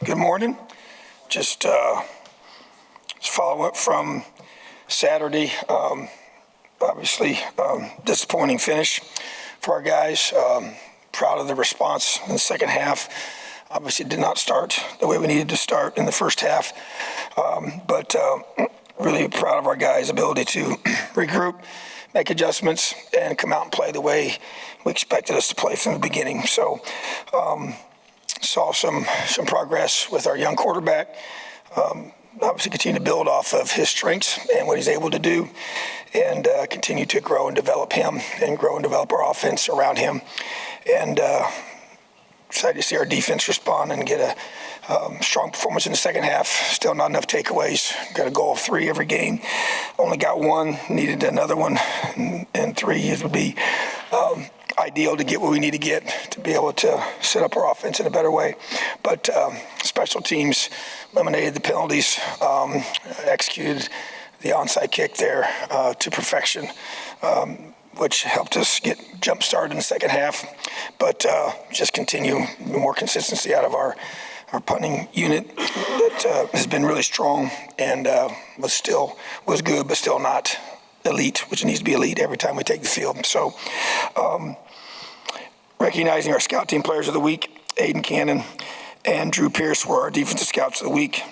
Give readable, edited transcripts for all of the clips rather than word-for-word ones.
Good morning. Just follow up from Saturday. Obviously, disappointing finish for our guys. Proud of the response in the second half. Obviously, did not start the way we needed to start in the first half, but really proud of our guys' ability to regroup, make adjustments, and come out and play the way we expected us to play from the beginning. So saw some progress with our young quarterback. Obviously continue to build off of his strengths and what he's able to do, and continue to grow and develop him and grow and develop our offense around him. And excited to see our defense respond and get a strong performance in the second half. Still not enough takeaways. Got a goal of 3 every game. Only got 1, needed another one, and 3 would be ideal to get what we need to get to be able to set up our offense in a better way. But special teams eliminated the penalties, executed the onside kick there to perfection, which helped us get jump started in the second half. But just continue more consistency out of our punting unit that has been really strong and was good, but still not elite, which needs to be elite every time we take the field. So recognizing our scout team players of the week, Aiden Cannon and Drew Pierce were our defensive scouts of the week.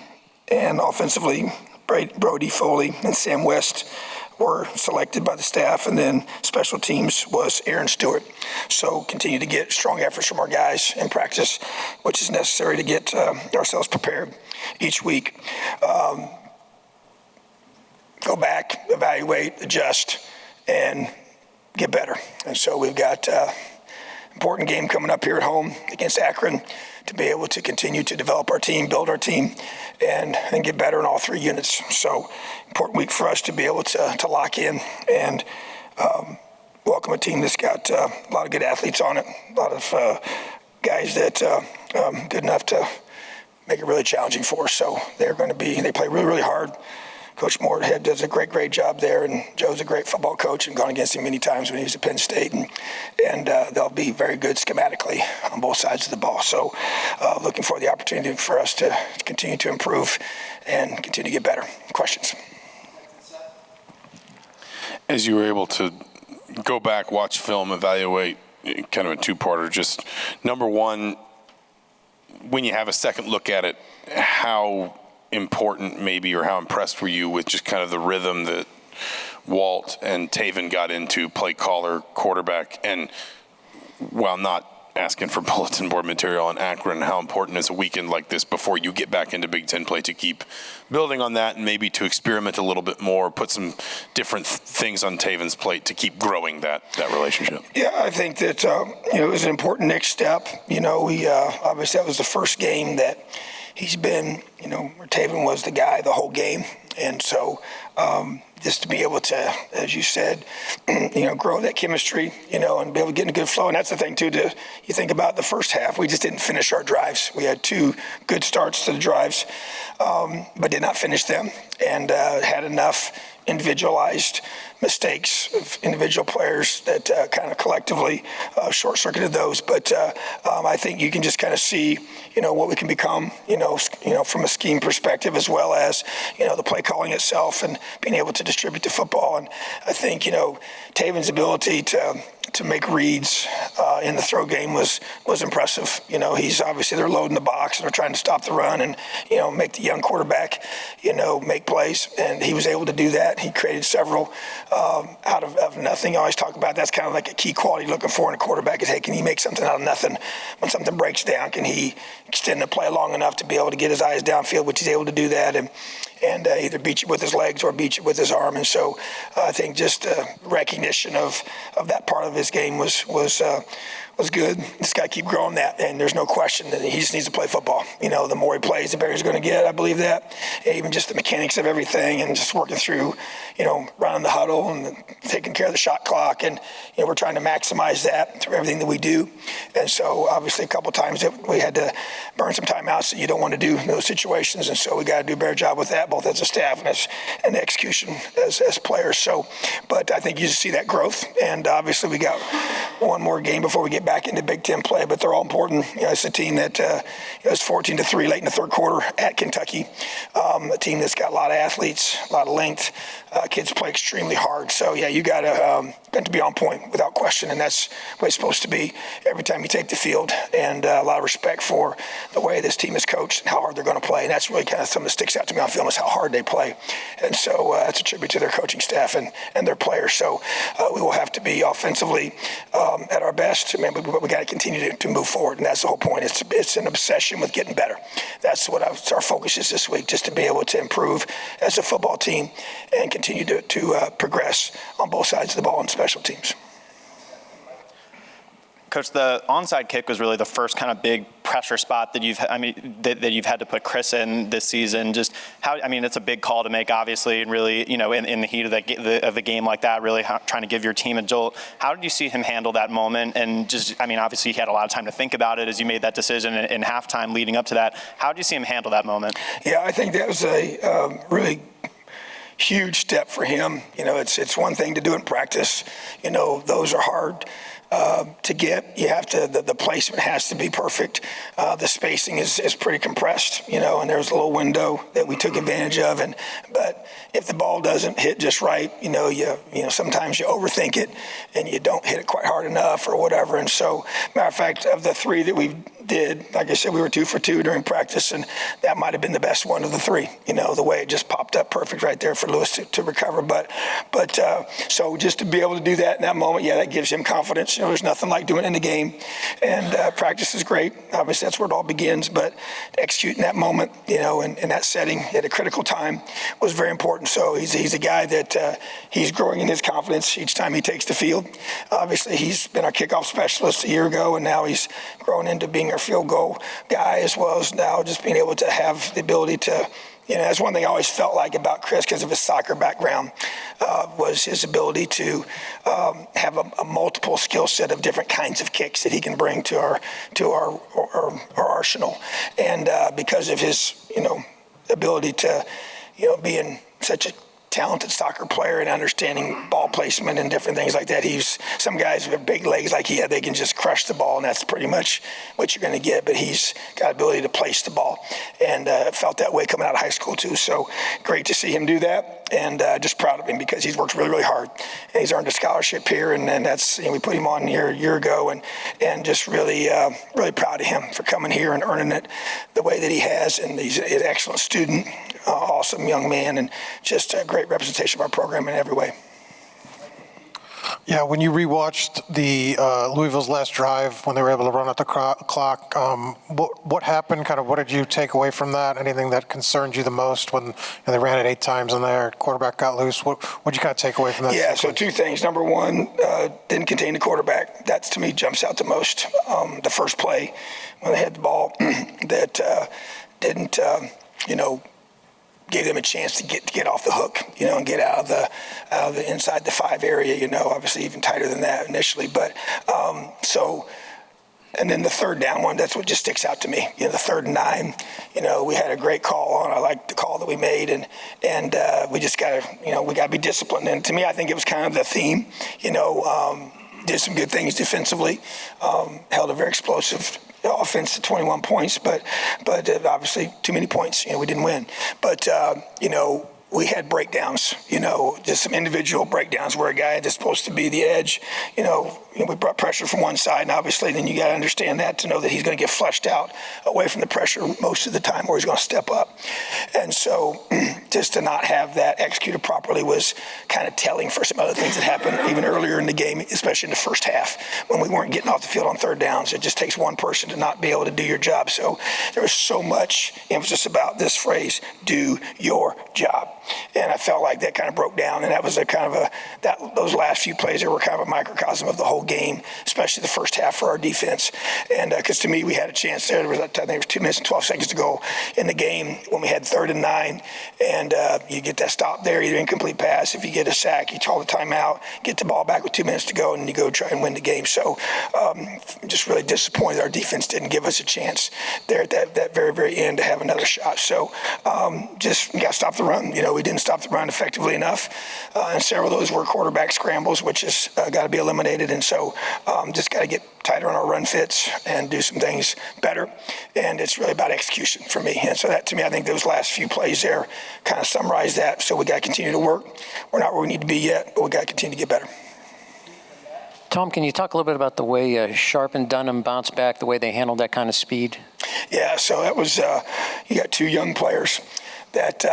And offensively, Brody Foley and Sam West were selected by the staff, and then special teams was Aaron Stewart. So continue to get strong efforts from our guys in practice, which is necessary to get ourselves prepared each week. Go back, evaluate, adjust, and get better. And so we've got important game coming up here at home against Akron to be able to continue to develop our team, build our team, and get better in all 3 units. So important week for us to be able to lock in and welcome a team that's got a lot of good athletes on it, a lot of guys that good enough to make it really challenging for us. So they play really, really hard. Coach Moorhead does a great job there, and Joe's a great football coach and gone against him many times when he was at Penn State, and they'll be very good schematically on both sides of the ball. So looking for the opportunity for us to continue to improve and continue to get better. Questions? As you were able to go back, watch film, evaluate, kind of a two-parter, just number one, when you have a second look at it, how important maybe, or how impressed were you with just kind of the rhythm that Walt and Taven got into, play caller, quarterback, and while not asking for bulletin board material on Akron, how important is a weekend like this before you get back into Big Ten play to keep building on that and maybe to experiment a little bit more, put some different things on Taven's plate to keep growing that relationship? Yeah, I think that it was an important next step. We obviously that was the first game that he's been, where Taven was the guy the whole game. And so just to be able to, as you said, grow that chemistry, and be able to get in a good flow. And that's the thing, too, you think about the first half. We just didn't finish our drives. We had 2 good starts to the drives, but did not finish them, and had enough individualized mistakes of individual players that kind of collectively short-circuited those. But I think you can just kind of see, what we can become, from a scheme perspective, as well as, the play calling itself and being able to distribute the football. And I think, Taven's ability to make reads in the throw game was impressive. He's obviously, they're loading the box and they're trying to stop the run and, make the young quarterback, make plays. And he was able to do that. He created several out of nothing. I always talk about that's kind of like a key quality looking for in a quarterback is, hey, can he make something out of nothing? When something breaks down, can he extend the play long enough to be able to get his eyes downfield, which he's able to do that, and either beat you with his legs or beat you with his arm. And so I think just recognition of that part of his game was good. This guy keep growing that, and there's no question that he just needs to play football. The more he plays, the better he's going to get. I believe that. And even just the mechanics of everything and just working through, running the huddle and taking care of the shot clock. And, we're trying to maximize that through everything that we do. And so obviously a couple of times that we had to burn some timeouts that you don't want to do in those situations. And so we got to do a better job with that, both as a staff and as an execution as players. So, but I think you just see that growth. And obviously we got one more game before we get back into Big Ten play, but they're all important. It's a team that it was 14-3 late in the third quarter at Kentucky. A team that's got a lot of athletes, a lot of length. Kids play extremely hard. So, yeah, you got to be on point without question, and that's what it's supposed to be every time you take the field. And a lot of respect for the way this team is coached and how hard they're going to play. And that's really kind of something that sticks out to me on film is how hard they play. And so that's a tribute to their coaching staff and their players. So we will have to be offensively at our best, but we got to continue to move forward. And that's the whole point. It's an obsession with getting better. That's what our focus is this week, just to be able to improve as a football team and continue to progress on both sides of the ball and special teams. Coach, the onside kick was really the first kind of big pressure spot that you've had to put Chris in this season. Just how, it's a big call to make, obviously, and really, in the heat of the game like that, really trying to give your team a jolt. How did you see him handle that moment? And just, obviously, he had a lot of time to think about it as you made that decision in halftime leading up to that. How did you see him handle that moment? Yeah, I think that was a really huge step for him. It's one thing to do in practice. Those are hard to get. You have to, the placement has to be perfect. The spacing is pretty compressed, and there's a little window that we took advantage of. But if the ball doesn't hit just right, sometimes you overthink it and you don't hit it quite hard enough or whatever. And so, matter of fact, of the three that we did, like I said, we were 2 for 2 during practice, and that might have been the best one of the three. The way it just popped up perfect right there for Lewis to recover. But so just to be able to do that in that moment, yeah, that gives him confidence. There's nothing like doing it in the game, and practice is great. Obviously, that's where it all begins. But executing that moment, in that setting at a critical time was very important. So he's a guy that he's growing in his confidence each time he takes the field. Obviously, he's been our kickoff specialist a year ago, and now he's grown into being our field goal guy, as well as now just being able to have the ability to. That's one thing I always felt like about Chris because of his soccer background, was his ability to have a multiple skill set of different kinds of kicks that he can bring to our arsenal. And because of his, ability to, being such a talented soccer player and understanding ball placement and different things like that. Some guys with big legs like he had, they can just crush the ball, and that's pretty much what you're going to get. But he's got ability to place the ball, and felt that way coming out of high school too. So great to see him do that, and just proud of him because he's worked really, really hard, and he's earned a scholarship here, and that's we put him on here a year ago, and just really, really proud of him for coming here and earning it the way that he has. And he's an excellent student, awesome young man, and just a great representation of our program in every way. Yeah, when you rewatched the Louisville's last drive when they were able to run out the clock, what happened? Kind of, what did you take away from that? Anything that concerned you the most when they ran it 8 times and their quarterback got loose? What did you kind of take away from that? Yeah, so 2 things. Number one, didn't contain the quarterback. That to me jumps out the most. The first play when they had the ball that didn't, gave them a chance to get off the hook, and get out of the inside the 5 area, obviously even tighter than that initially. But and then the third down one, that's what just sticks out to me. The 3rd and 9, we had a great call on. I like the call that we made, and we just got to, we got to be disciplined. And to me, I think it was kind of the theme, did some good things defensively, held a very explosive offense to 21 points, but obviously too many points. We didn't win. But, we had breakdowns, just some individual breakdowns where a guy that's supposed to be the edge, we brought pressure from one side, and obviously then you got to understand that to know that he's going to get flushed out away from the pressure most of the time, or he's going to step up. And so just to not have that executed properly was kind of telling for some other things that happened even earlier in the game, especially in the first half when we weren't getting off the field on 3rd downs. It just takes one person to not be able to do your job. So there was so much emphasis about this phrase, do your job. And I felt like that kind of broke down, and that was those last few plays that were kind of a microcosm of the whole game, especially the first half for our defense. And because to me, we had a chance there. I think it was 2 minutes and 12 seconds to go in the game when we had 3rd and 9, and you get that stop there, either incomplete pass. If you get a sack, you call the timeout, get the ball back with 2 minutes to go, and you go try and win the game. So just really disappointed our defense didn't give us a chance there at that very, very end to have another shot. So just got to stop the run. we didn't stop the run effectively enough. And several of those were quarterback scrambles, which has got to be eliminated. And so just got to get tighter on our run fits and do some things better. And it's really about execution for me. And so that, to me, I think those last few plays there kind of summarize that. So we got to continue to work. We're not where we need to be yet, but we got to continue to get better. Tom, can you talk a little bit about the way Sharp and Dunham bounced back, the way they handled that kind of speed? Yeah, so that was, you got two young players that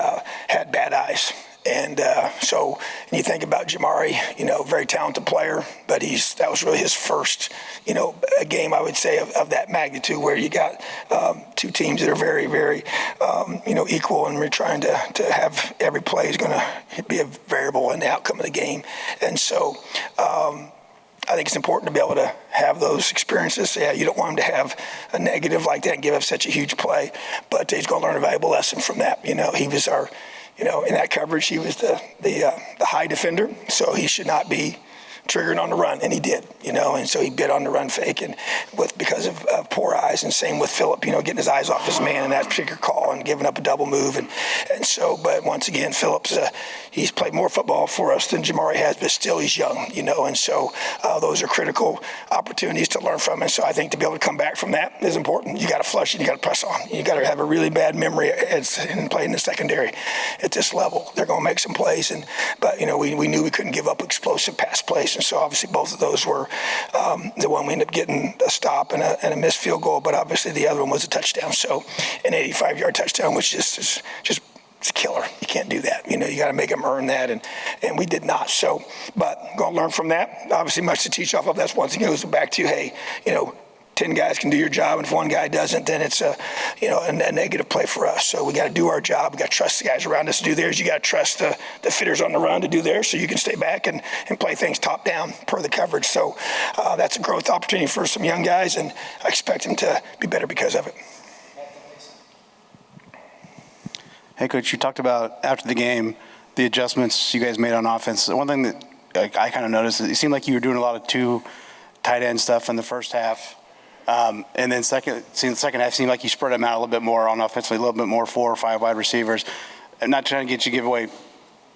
had bad eyes. And so when you think about Jamari, very talented player, but that was really his first, a game, I would say, of that magnitude where you got two teams that are very, very, equal, and we're trying to have every play is going to be a variable in the outcome of the game. And so I think it's important to be able to have those experiences. Yeah, you don't want him to have a negative like that and give up such a huge play, but he's going to learn a valuable lesson from that. He was our, in that coverage, he was the high defender, so he should not be triggered on the run, and he did, and so he bit on the run fake, and because of poor eyes, and same with Phillip, getting his eyes off his man in that particular call and giving up a double move, and so, but once again, Phillip's he's played more football for us than Jamari has, but still he's young, and so those are critical opportunities to learn from, and so I think to be able to come back from that is important. You got to flush it, you got to press on, you got to have a really bad memory and play in the secondary at this level. They're going to make some plays, but we knew we couldn't give up explosive pass plays. And so obviously both of those were the one we ended up getting a stop and a missed field goal, but obviously the other one was a touchdown. So an 85-yard touchdown, which is just it's a killer. You can't do that. You got to make them earn that, and we did not. So, but going to learn from that. Obviously much to teach off of. That's once again goes back to, hey, 10 guys can do your job, and if one guy doesn't, then it's a negative play for us. So we got to do our job. We got to trust the guys around us to do theirs. You got to trust the fitters on the run to do theirs, so you can stay back and play things top down per the coverage. So that's a growth opportunity for some young guys, and I expect them to be better because of it. Hey, Coach, you talked about after the game the adjustments you guys made on offense. One thing that I kind of noticed is it seemed like you were doing a lot of two tight end stuff in the first half. And then the second half seemed like you spread them out a little bit more on offensively, a little bit more 4 or 5 wide receivers. I'm not trying to get you to give away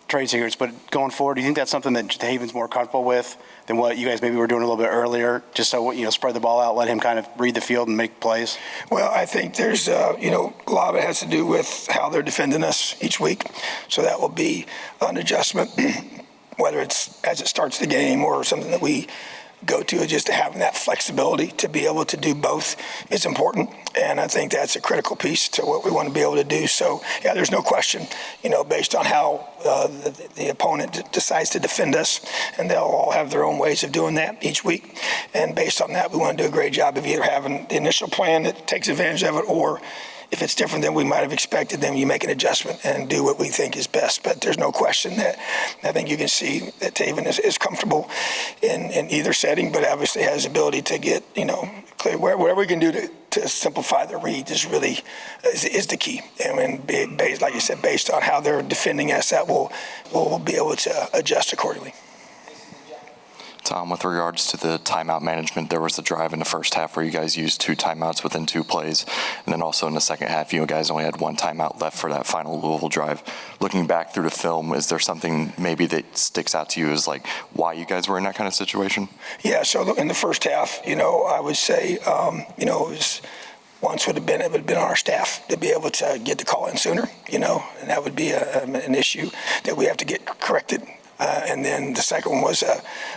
trade secrets, but going forward, do you think that's something that Haven's more comfortable with than what you guys maybe were doing a little bit earlier, just so, spread the ball out, let him kind of read the field and make plays? Well, I think there's, a lot of it has to do with how they're defending us each week. So that will be an adjustment, whether it's as it starts the game or something that we go to, just having that flexibility to be able to do both is important, and I think that's a critical piece to what we want to be able to do. So yeah, there's no question, based on how the opponent decides to defend us, and they'll all have their own ways of doing that each week, and based on that we want to do a great job of either having the initial plan that takes advantage of it, or if it's different than we might have expected, then you make an adjustment and do what we think is best. But there's no question that I think you can see that Taven is comfortable in either setting, but obviously has the ability to get, clear. Whatever we can do to simplify the reads is really is the key. And based, like you said, based on how they're defending us, that we'll be able to adjust accordingly. Tom, with regards to the timeout management, there was a drive in the first half where you guys used 2 timeouts within 2 plays. And then also in the second half, you guys only had 1 timeout left for that final Louisville drive. Looking back through the film, is there something maybe that sticks out to you as like why you guys were in that kind of situation? Yeah, so in the first half, I would say, it was once would have been on our staff to be able to get the call in sooner, and that would be an issue that we have to get corrected. And then the second one was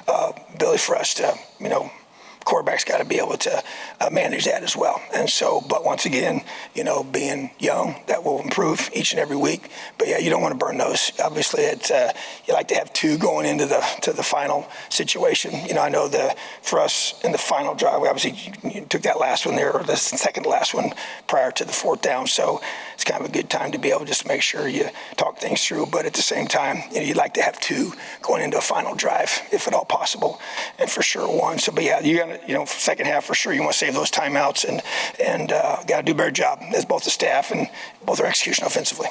ability for us to, quarterback's got to be able to manage that as well. And so, but once again, being young, that will improve each and every week. But yeah, you don't want to burn those. Obviously, you like to have 2 going into the final situation. I know for us in the final drive, we obviously you took that last one there, or the second to last one prior to the 4th down. So it's kind of a good time to be able just to make sure you talk things through. But at the same time, you'd like to have 2 going into a final drive, if at all possible, and for sure 1. So, but yeah, you got to, second half for sure, you want to save those timeouts and got to do a better job as both the staff and both our execution offensively.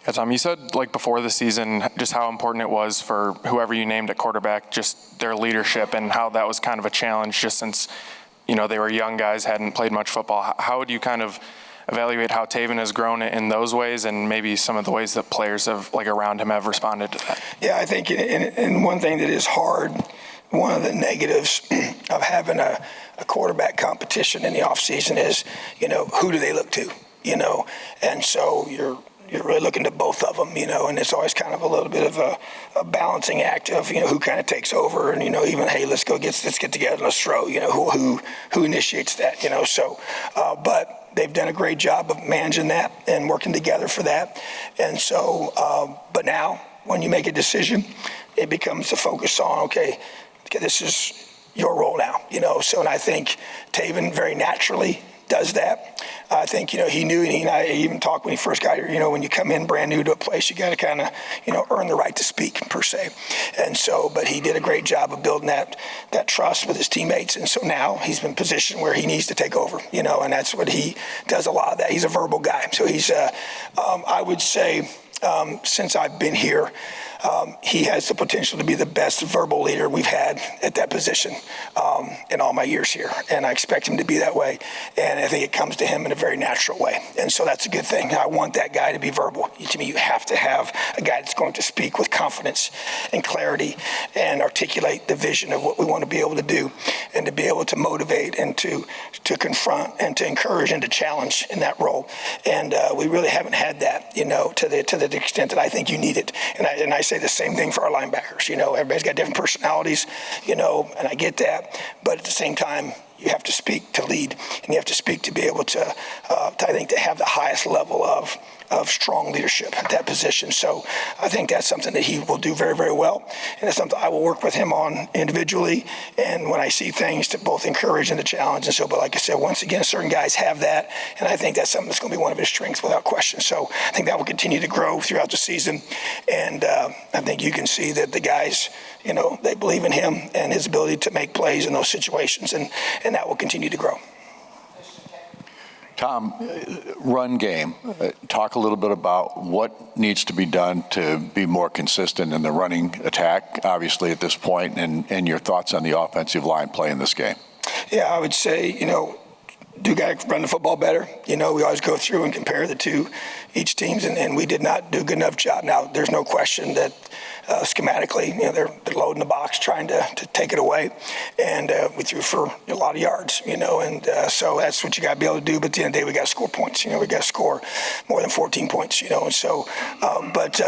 Yeah, Tom, you said before the season just how important it was for whoever you named at quarterback, just their leadership, and how that was kind of a challenge just since, they were young guys, hadn't played much football. How would you kind of evaluate how Taven has grown in those ways and maybe some of the ways that players have around him have responded to that. Yeah, I think, and one thing that is hard, one of the negatives of having a quarterback competition in the offseason is, who do they look to, and so you're really looking to both of them, and it's always kind of a little bit of a balancing act of, who kind of takes over and, even, hey, let's get together and let's throw, who initiates that, so, but they've done a great job of managing that and working together for that. And so, but now when you make a decision, it becomes the focus on, okay, this is your role now, so, and I think Taven very naturally does that. I think, he knew, and I even talked when he first got here, when you come in brand new to a place, you got to kind of, earn the right to speak per se. And so, but he did a great job of building that trust with his teammates. And so now he's been positioned where he needs to take over, and that's what he does a lot of that. He's a verbal guy. So he's, I would say, since I've been here, he has the potential to be the best verbal leader we've had at that position in all my years here. And I expect him to be that way. And I think it comes to him in a very natural way. And so that's a good thing. I want that guy to be verbal. To me, you have to have a guy that's going to speak with confidence and clarity and articulate the vision of what we want to be able to do and to be able to motivate and to confront and to encourage and to challenge in that role. And we really haven't had that, to the extent that I think you need it. And I say the same thing for our linebackers. Everybody's got different personalities, and I get that. But at the same time, you have to speak to lead, and you have to speak to be able to I think, to have the highest level of strong leadership at that position. So I think that's something that he will do very, very well. And it's something I will work with him on individually. And when I see things, to both encourage and to challenge. And so, but like I said, once again, certain guys have that. And I think that's something that's going to be one of his strengths without question. So I think that will continue to grow throughout the season. And I think you can see that the guys, they believe in him and his ability to make plays in those situations. And that will continue to grow. Tom, run game. Talk a little bit about what needs to be done to be more consistent in the running attack, obviously, at this point, and your thoughts on the offensive line play in this game. Yeah, I would say, do got to run the football better. We always go through and compare the two, each teams, and we did not do a good enough job. Now, there's no question that schematically, they're loading the box, trying to take it away, and we threw for a lot of yards, and so that's what you got to be able to do. But at the end of the day, we got to score points. We got to score more than 14 points, and so. But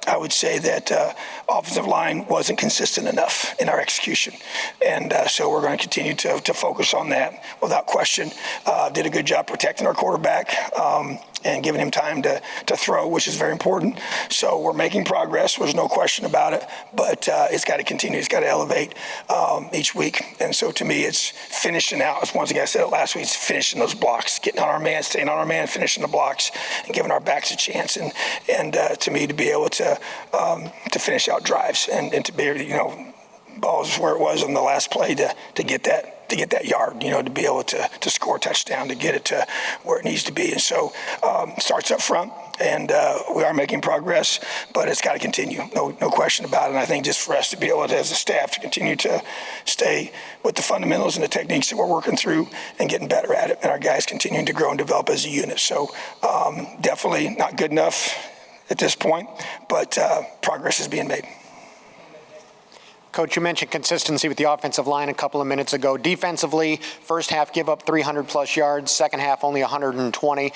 I would say that offensive line wasn't consistent enough in our execution, and so we're going to continue to focus on that without question. Did a good job protecting our quarterback. And giving him time to throw, which is very important. So we're making progress. There's no question about it. But it's got to continue. It's got to elevate each week. And so to me, it's finishing out. As once again, I said it last week, it's finishing those blocks, getting on our man, staying on our man, finishing the blocks, and giving our backs a chance. And to me, to be able to finish out drives and to be able to, balls where it was on the last play to get that yard, to be able to score a touchdown, to get it to where it needs to be. And so starts up front, and we are making progress, but it's got to continue, no question about it. And I think just for us to be able to, as a staff, to continue to stay with the fundamentals and the techniques that we're working through and getting better at it, and our guys continuing to grow and develop as a unit. So definitely not good enough at this point, but progress is being made. Coach, you mentioned consistency with the offensive line a couple of minutes ago. Defensively, first half give up 300-plus yards, second half only 120.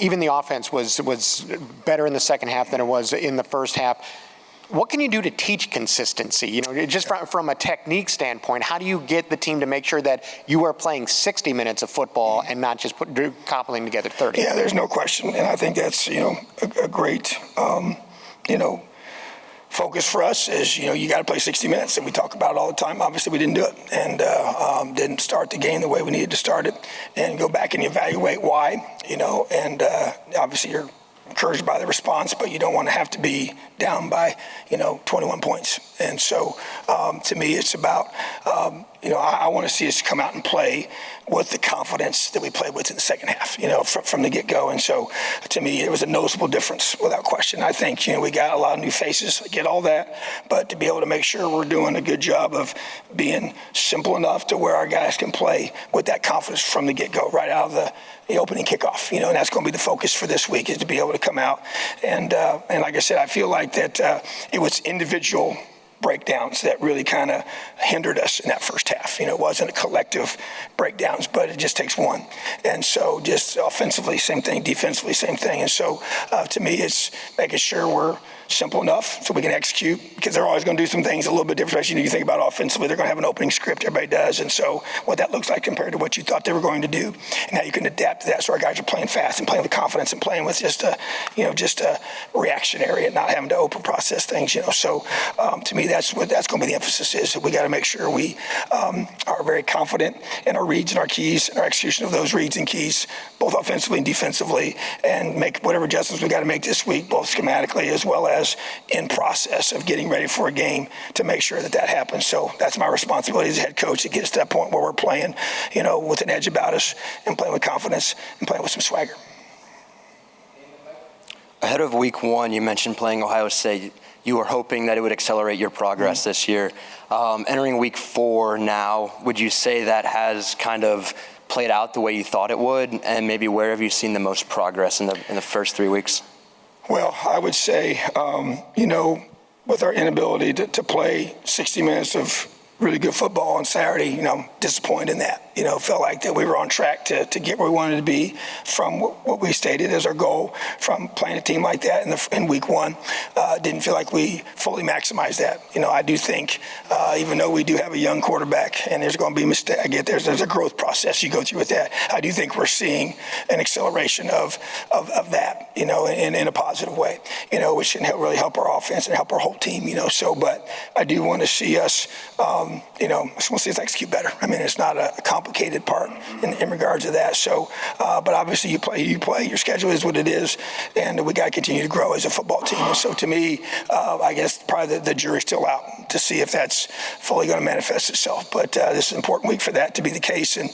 Even the offense was better in the second half than it was in the first half. What can you do to teach consistency? Just from a technique standpoint, how do you get the team to make sure that you are playing 60 minutes of football and not just cobbling together 30? Yeah, there's no question, and I think that's a great focus for us is, you got to play 60 minutes, and we talk about it all the time. Obviously, we didn't do it and didn't start the game the way we needed to start it, and go back and evaluate why, and obviously you're encouraged by the response, but you don't want to have to be down by, 21 points. And so to me, it's about, I want to see us come out and play with the confidence that we played with in the second half, from the get-go. And so, to me, it was a noticeable difference without question. I think, we got a lot of new faces, I get all that, but to be able to make sure we're doing a good job of being simple enough to where our guys can play with that confidence from the get-go, right out of the opening kickoff, and that's going to be the focus for this week, is to be able to come out. And like I said, I feel like that it was individual breakdowns that really kind of hindered us in that first half. It wasn't a collective breakdowns, but it just takes one. And so just offensively, same thing, defensively, same thing. And so to me, it's making sure we're simple enough so we can execute, because they're always going to do some things a little bit different. You think about offensively, they're going to have an opening script, everybody does. And so what that looks like compared to what you thought they were going to do, and how you can adapt to that. So our guys are playing fast and playing with confidence and playing with just a reactionary and not having to open process things, So to me, that's going to be the emphasis, is that we got to make sure we are very confident in our reads and our keys and our execution of those reads and keys, both offensively and defensively, and make whatever adjustments we got to make this week, both schematically as well as in process of getting ready for a game, to make sure that happens. So that's my responsibility as a head coach, to get us to that point where we're playing, with an edge about us, and playing with confidence and playing with some swagger. Ahead of week 1, you mentioned playing Ohio State. You were hoping that it would accelerate your progress this year. Entering week 4 now, would you say that has kind of played out the way you thought it would? And maybe where have you seen the most progress in the first 3 weeks? Well, I would say, with our inability to play 60 minutes of really good football on Saturday, disappointed in that. Felt like that we were on track to get where we wanted to be from what we stated as our goal from playing a team like that in week 1. Didn't feel like we fully maximized that. I do think, even though we do have a young quarterback and there's going to be mistakes, I get there's a growth process you go through with that. I do think we're seeing an acceleration of that, in a positive way, which can really help our offense and help our whole team, So, but I do want to see us, I just want to see us execute better. I mean, it's not a complicated part in regards to that. So, but obviously you play. Your schedule is what it is, and we got to continue to grow as a football team. And so, to me, I guess probably the jury's still out to see if that's fully going to manifest itself. But this is an important week for that to be the case, and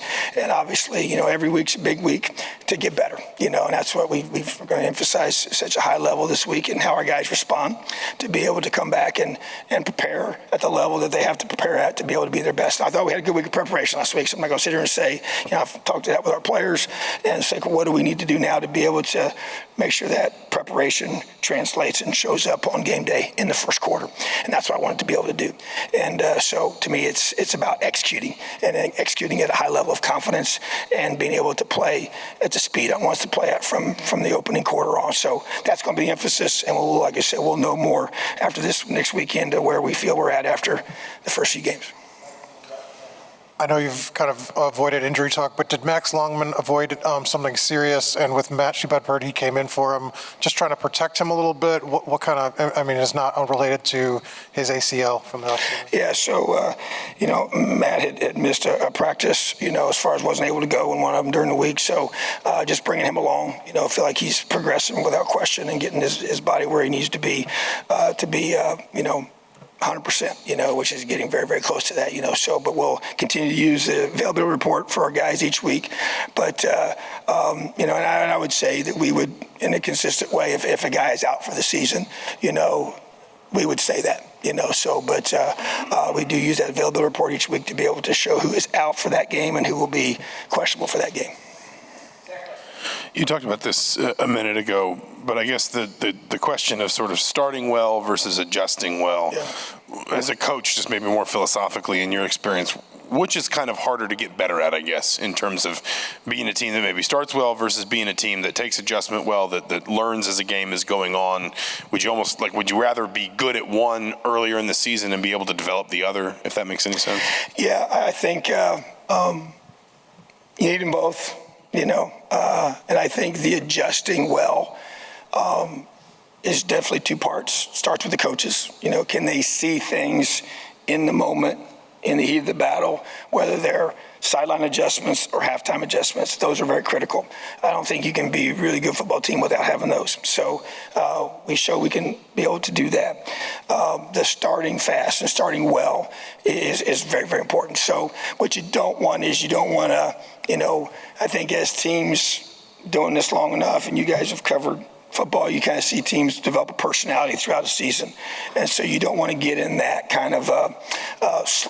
obviously, every week's a big week to get better. And that's what we're going to emphasize such a high level this week, and how our guys respond to be able to come back and prepare at the level that they have to prepare at to be able to be their best. I thought we had a good week of preparation last week, so I'm not going to sit here and say, I've talked to that with our players and say, what do we need to do now to be able to make sure that preparation translates and shows up on game day in the first quarter. And that's what I wanted to be able to do. And so to me, it's about executing, and executing at a high level of confidence, and being able to play at the speed I want us to play at from the opening quarter on. So that's going to be the emphasis, and we'll, like I said, we'll know more after this next weekend to where we feel we're at after the first few games. I know you've kind of avoided injury talk, but did Max Longman avoid something serious? And with Matt Shubert, he came in for him, just trying to protect him a little bit. What kind of, I mean, it's not unrelated to his ACL from the offseason? Yeah, so, Matt had missed a practice, as far as wasn't able to go in one of them during the week. So just bringing him along, I feel like he's progressing without question and getting his body where he needs to be, 100%, which is getting very, very close to that, So, but we'll continue to use the availability report for our guys each week. But, and I would say that we would, in a consistent way, if a guy is out for the season, we would say that, So, but we do use that availability report each week to be able to show who is out for that game and who will be questionable for that game. You talked about this a minute ago, but I guess the question of sort of starting well versus adjusting well, as a coach, just maybe more philosophically in your experience, which is kind of harder to get better at, I guess, in terms of being a team that maybe starts well versus being a team that takes adjustment well, that learns as a game is going on? Would you rather be good at one earlier in the season and be able to develop the other, if that makes any sense? Yeah, I think you need them both. And I think the adjusting well is definitely two parts. Starts with the coaches. Can they see things in the moment, in the heat of the battle, whether they're sideline adjustments or halftime adjustments. Those are very critical. I don't think you can be a really good football team without having those. So we show we can be able to do that. The starting fast and starting well is very, very important. So what you don't want is you don't want to, I think as teams doing this long enough, and you guys have covered football, you kind of see teams develop a personality throughout a season. And so you don't want to get in that kind of,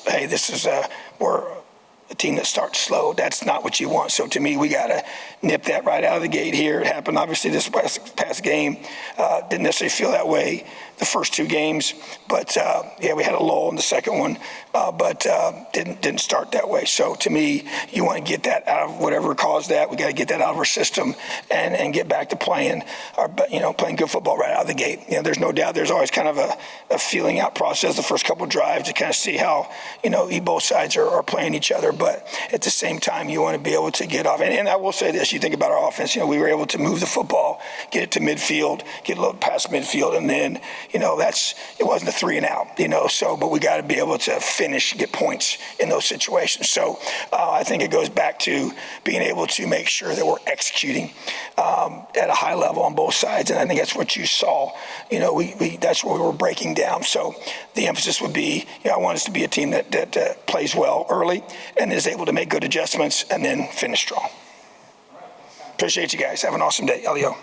hey, this is we're a team that starts slow. That's not what you want. So to me, we got to nip that right out of the gate here. It happened, obviously, this past game. Didn't necessarily feel that way the first two games. But, yeah, we had a lull in the second one, but didn't start that way. So to me, you want to get that out of whatever caused that. We got to get that out of our system and get back to playing playing good football right out of the gate. There's no doubt there's always kind of a feeling out process the first couple of drives to kind of see how, both sides are playing each other. But at the same time, you want to be able to get off. And I will say this, you think about our offense, we were able to move the football, get it to midfield, get a little past midfield, and then, it wasn't a 3 and out, but we got to be able to finish, get points in those situations. So I think it goes back to being able to make sure that we're executing at a high level on both sides. And I think that's what you saw, that's what we were breaking down. So the emphasis would be, I want us to be a team that plays well early and is able to make good adjustments and then finish strong. Appreciate you guys. Have an awesome day. Elio.